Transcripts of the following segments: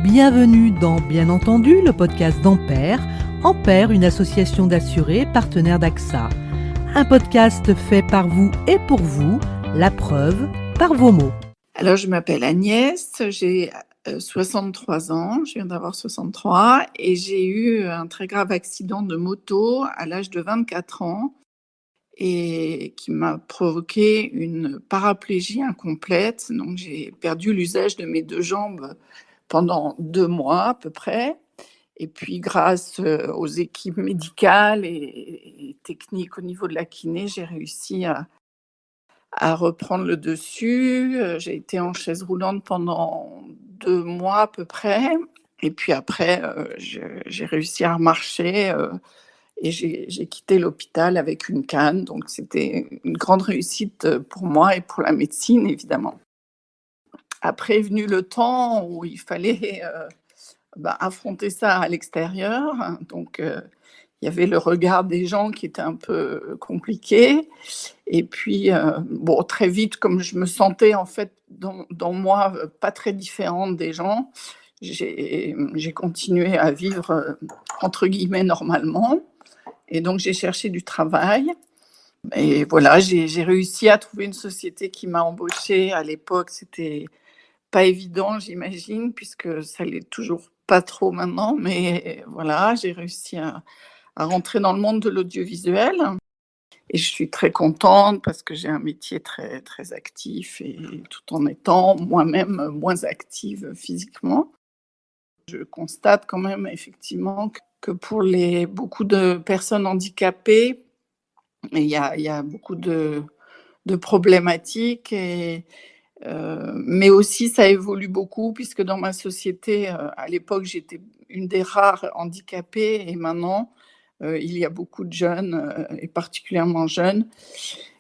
Bienvenue dans Bien entendu, le podcast d'Ampère. Ampère, une association d'assurés partenaire d'AXA. Un podcast fait par vous et pour vous, la preuve par vos mots. Alors, je m'appelle Agnès, j'ai 63 ans, je viens d'avoir 63 et j'ai eu un très grave accident de moto à l'âge de 24 ans et qui m'a provoqué une paraplégie incomplète. Donc, j'ai perdu l'usage de mes deux jambes pendant 2 mois à peu près. Et puis, grâce aux équipes médicales et techniques au niveau de la kiné, j'ai réussi à reprendre le dessus. J'ai été en chaise roulante pendant 2 mois à peu près et puis après, j'ai réussi à remarcher, et j'ai quitté l'hôpital avec une canne. Donc c'était une grande réussite, pour moi et pour la médecine évidemment. Après est venu le temps où il fallait, affronter ça à l'extérieur. Donc il y avait le regard des gens qui était un peu compliqué et puis, très vite, comme je me sentais en fait dans moi, pas très différente des gens, j'ai continué à vivre, entre guillemets «normalement» et donc j'ai cherché du travail et voilà, j'ai réussi à trouver une société qui m'a embauchée. À l'époque, c'était pas évident, j'imagine, puisque ça l'est toujours pas trop maintenant, mais voilà, j'ai réussi à rentrer dans le monde de l'audiovisuel et je suis très contente parce que j'ai un métier très, très actif et tout en étant moi-même moins active physiquement. Je constate quand même effectivement que pour beaucoup de personnes handicapées, il y a beaucoup de problématiques mais aussi ça évolue beaucoup puisque dans ma société, à l'époque, j'étais une des rares handicapées et maintenant, il y a beaucoup de jeunes, et particulièrement jeunes,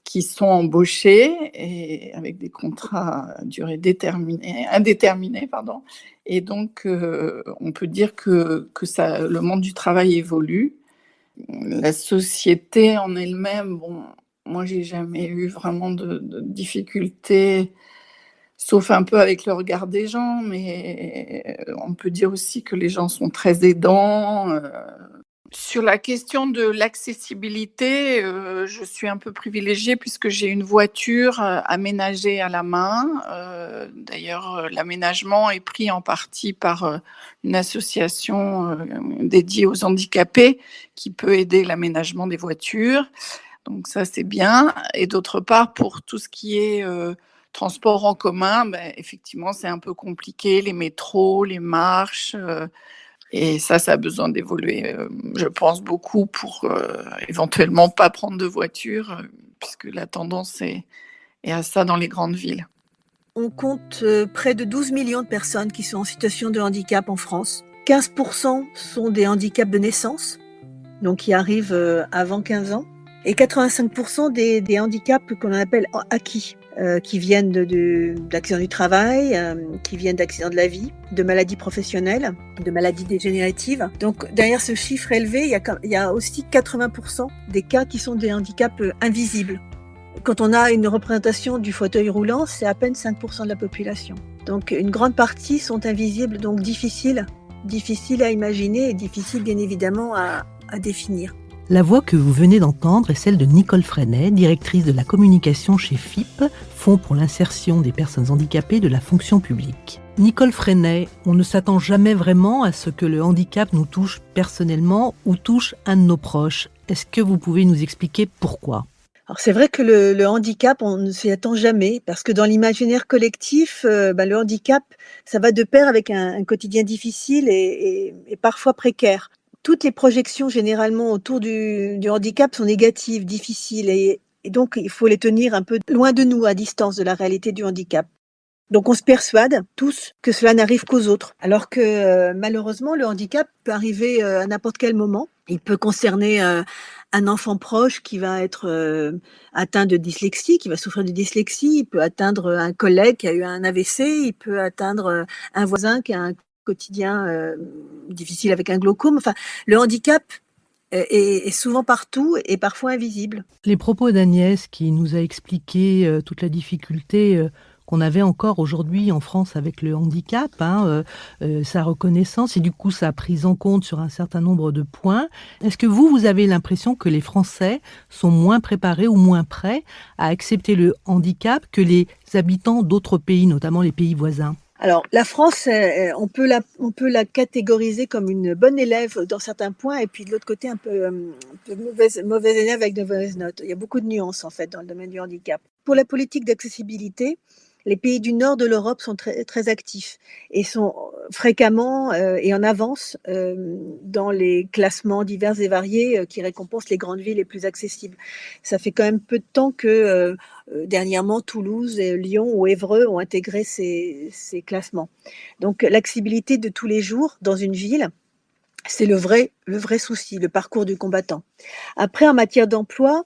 qui sont embauchés et avec des contrats à durée indéterminée, pardon et donc on peut dire que ça le monde du travail évolue. La société en elle-même, bon, moi j'ai jamais eu vraiment de difficultés. Sauf un peu avec le regard des gens, mais on peut dire aussi que les gens sont très aidants. Sur la question de l'accessibilité, je suis un peu privilégiée puisque j'ai une voiture, aménagée à la main. D'ailleurs, l'aménagement est pris en partie par, une association, dédiée aux handicapés qui peut aider l'aménagement des voitures. Donc ça, c'est bien et d'autre part, pour tout ce qui est, transport en commun, effectivement, c'est un peu compliqué, les métros, les marches, et ça a besoin d'évoluer, je pense beaucoup pour, éventuellement pas prendre de voiture, puisque la tendance est à ça dans les grandes villes. On compte près de 12 millions de personnes qui sont en situation de handicap en France. 15% sont des handicaps de naissance, donc qui arrivent avant 15 ans. Et 85% des handicaps qu'on appelle acquis, qui viennent d'accidents du travail, qui viennent d'accidents de la vie, de maladies professionnelles, de maladies dégénératives. Donc derrière ce chiffre élevé, il y a aussi 80% des cas qui sont des handicaps invisibles. Quand on a une représentation du fauteuil roulant, c'est à peine 5% de la population. Donc une grande partie sont invisibles, donc difficiles à imaginer et difficiles bien évidemment à définir. La voix que vous venez d'entendre est celle de Nicole Freinet, directrice de la communication chez FIP, Fonds pour l'insertion des personnes handicapées de la fonction publique. Nicole Freinet, on ne s'attend jamais vraiment à ce que le handicap nous touche personnellement ou touche un de nos proches. Est-ce que vous pouvez nous expliquer pourquoi ? Alors c'est vrai que le handicap, on ne s'y attend jamais parce que dans l'imaginaire collectif, le handicap, ça va de pair avec un quotidien difficile et parfois précaire. Toutes les projections généralement autour du handicap sont négatives, difficiles et donc il faut les tenir un peu loin de nous, à distance de la réalité du handicap. Donc on se persuade tous que cela n'arrive qu'aux autres, alors que malheureusement le handicap peut arriver à n'importe quel moment. Il peut concerner un enfant proche qui va être atteint de dyslexie, qui va souffrir de dyslexie, il peut atteindre un collègue qui a eu un AVC, il peut atteindre un voisin qui a un quotidien difficile avec un glaucome. Enfin, le handicap est souvent partout et parfois invisible. Les propos d'Agnès qui nous a expliqué toute la difficulté qu'on avait encore aujourd'hui en France avec le handicap, hein, sa reconnaissance et du coup sa prise en compte sur un certain nombre de points. Est-ce que vous avez l'impression que les Français sont moins préparés ou moins prêts à accepter le handicap que les habitants d'autres pays, notamment les pays voisins? Alors, la France, on peut la catégoriser comme une bonne élève dans certains points et puis de l'autre côté un peu mauvaise élève avec de mauvaises notes. Il y a beaucoup de nuances en fait dans le domaine du handicap. Pour la politique d'accessibilité, les pays du nord de l'Europe sont très, très actifs et sont fréquemment et en avance dans les classements divers et variés qui récompensent les grandes villes les plus accessibles. Ça fait quand même peu de temps que dernièrement, Toulouse, Lyon ou Évreux ont intégré ces classements. Donc l'accessibilité de tous les jours dans une ville, c'est le vrai souci, le parcours du combattant. Après, en matière d'emploi,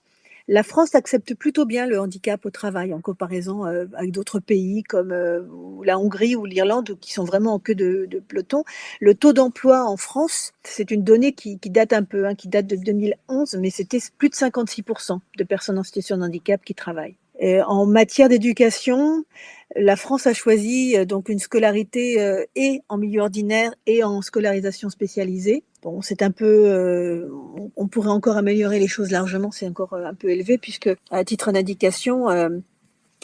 la France accepte plutôt bien le handicap au travail en comparaison avec d'autres pays comme la Hongrie ou l'Irlande qui sont vraiment en queue de peloton. Le taux d'emploi en France, c'est une donnée qui date un peu, hein, qui date de 2011, mais c'était plus de 56% de personnes en situation de handicap qui travaillent. Et en matière d'éducation, la France a choisi donc une scolarité et en milieu ordinaire et en scolarisation spécialisée. Bon, c'est un peu, on pourrait encore améliorer les choses largement, c'est encore un peu élevé puisque, à titre d'indication,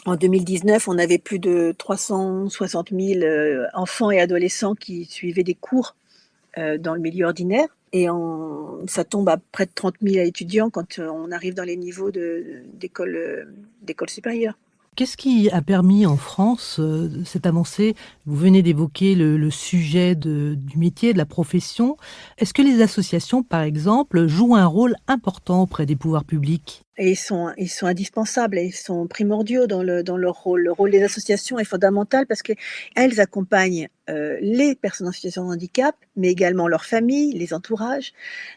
en 2019, on avait plus de 360 000 enfants et adolescents qui suivaient des cours dans le milieu ordinaire. Et ça tombe à près de 30 000 étudiants quand on arrive dans les niveaux d'école supérieure. Qu'est-ce qui a permis en France, cette avancée? Vous venez d'évoquer le sujet du métier, de la profession. Est-ce que les associations, par exemple, jouent un rôle important auprès des pouvoirs publics? Et ils sont indispensables et ils sont primordiaux dans leur rôle. Le rôle des associations est fondamental parce qu'elles accompagnent les personnes en situation de handicap, mais également leurs familles, les entourages.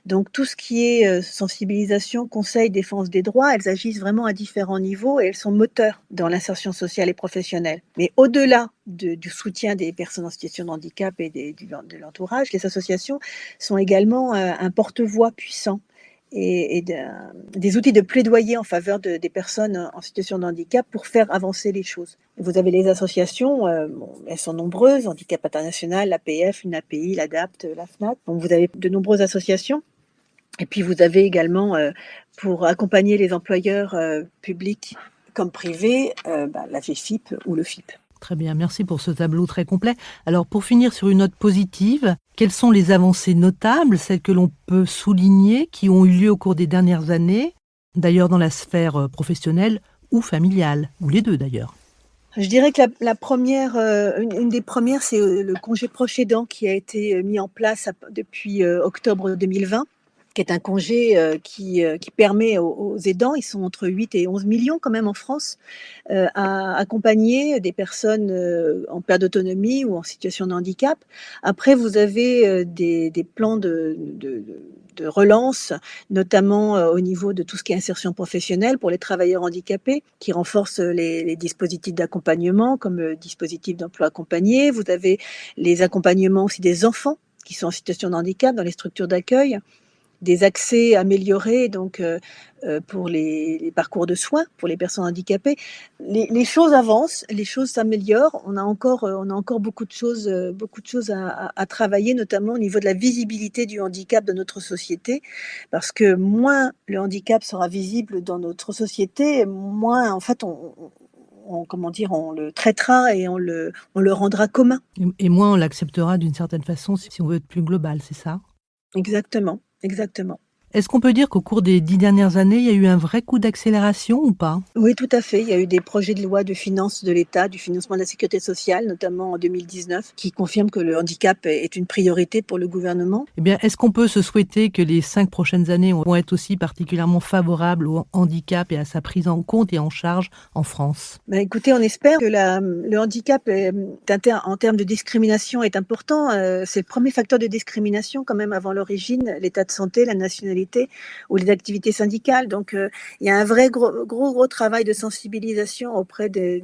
Donc tout ce qui est sensibilisation, conseil, défense des droits, elles agissent vraiment à différents niveaux et elles sont moteurs dans l'insertion sociale et professionnelle. Mais au-delà du soutien des personnes en situation de handicap et de l'entourage, les associations sont également un porte-voix puissant et des outils de plaidoyer en faveur des personnes en situation de handicap pour faire avancer les choses. Vous avez les associations, bon, elles sont nombreuses, Handicap International, l'APF, l'UNAPI, l'ADAPT, la FNAC. Donc vous avez de nombreuses associations. Et puis vous avez également, pour accompagner les employeurs publics comme privés, la FIP ou le FIP. Très bien, merci pour ce tableau très complet. Alors pour finir sur une note positive, quelles sont les avancées notables, celles que l'on peut souligner, qui ont eu lieu au cours des dernières années, d'ailleurs dans la sphère professionnelle ou familiale, ou les deux d'ailleurs? Je dirais que la première, une des premières, c'est le congé proche aidant qui a été mis en place depuis octobre 2020, qui est un congé qui permet aux aidants, ils sont entre 8 et 11 millions quand même en France, à accompagner des personnes en perte d'autonomie ou en situation de handicap. Après, vous avez des plans de relance, notamment au niveau de tout ce qui est insertion professionnelle pour les travailleurs handicapés, qui renforcent les dispositifs d'accompagnement comme le dispositif d'emploi accompagné. Vous avez les accompagnements aussi des enfants qui sont en situation de handicap dans les structures d'accueil, des accès améliorés donc pour les parcours de soins pour les personnes handicapées. Les choses avancent, les choses s'améliorent. On a encore beaucoup de choses à travailler, notamment au niveau de la visibilité du handicap dans notre société, parce que moins le handicap sera visible dans notre société, moins en fait on le traitera et on le rendra commun. Et moins on l'acceptera d'une certaine façon si on veut être plus global, c'est ça? Exactement, exactement. Est-ce qu'on peut dire qu'au cours des 10 dernières années, il y a eu un vrai coup d'accélération ou pas? Oui, tout à fait. Il y a eu des projets de loi de finances de l'État, du financement de la sécurité sociale, notamment en 2019, qui confirment que le handicap est une priorité pour le gouvernement. Eh bien, est-ce qu'on peut se souhaiter que les 5 prochaines années vont être aussi particulièrement favorables au handicap et à sa prise en compte et en charge en France? Écoutez, on espère que le handicap en termes de discrimination est important. C'est le premier facteur de discrimination quand même avant l'origine, l'état de santé, la nationalité ou les activités syndicales. Donc il y a un vrai gros travail de sensibilisation auprès des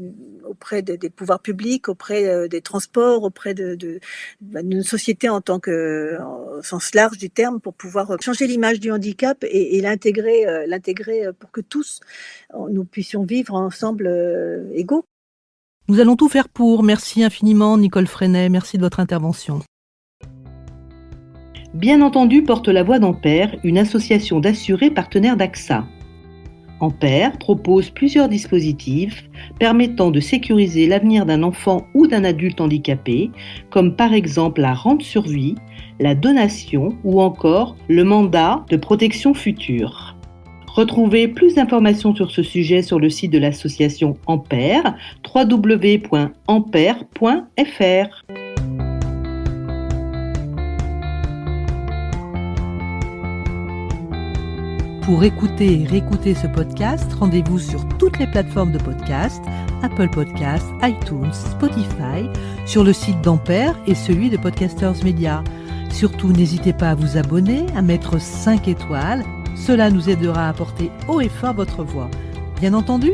pouvoirs publics, auprès des transports, auprès de nos sociétés en tant que, au sens large du terme, pour pouvoir changer l'image du handicap et l'intégrer pour que tous nous puissions vivre ensemble égaux. Nous allons tout faire pour. Merci infiniment, Nicole Freinet. Merci de votre intervention. Bien entendu porte la voix d'Ampère, une association d'assurés partenaires d'AXA. Ampère propose plusieurs dispositifs permettant de sécuriser l'avenir d'un enfant ou d'un adulte handicapé, comme par exemple la rente sur vie, la donation ou encore le mandat de protection future. Retrouvez plus d'informations sur ce sujet sur le site de l'association Ampère, www.ampère.fr. Pour écouter et réécouter ce podcast, rendez-vous sur toutes les plateformes de podcast, Apple Podcasts, iTunes, Spotify, sur le site d'Ampère et celui de Podcasters Media. Surtout, n'hésitez pas à vous abonner, à mettre 5 étoiles. Cela nous aidera à porter haut et fort votre voix. Bien entendu,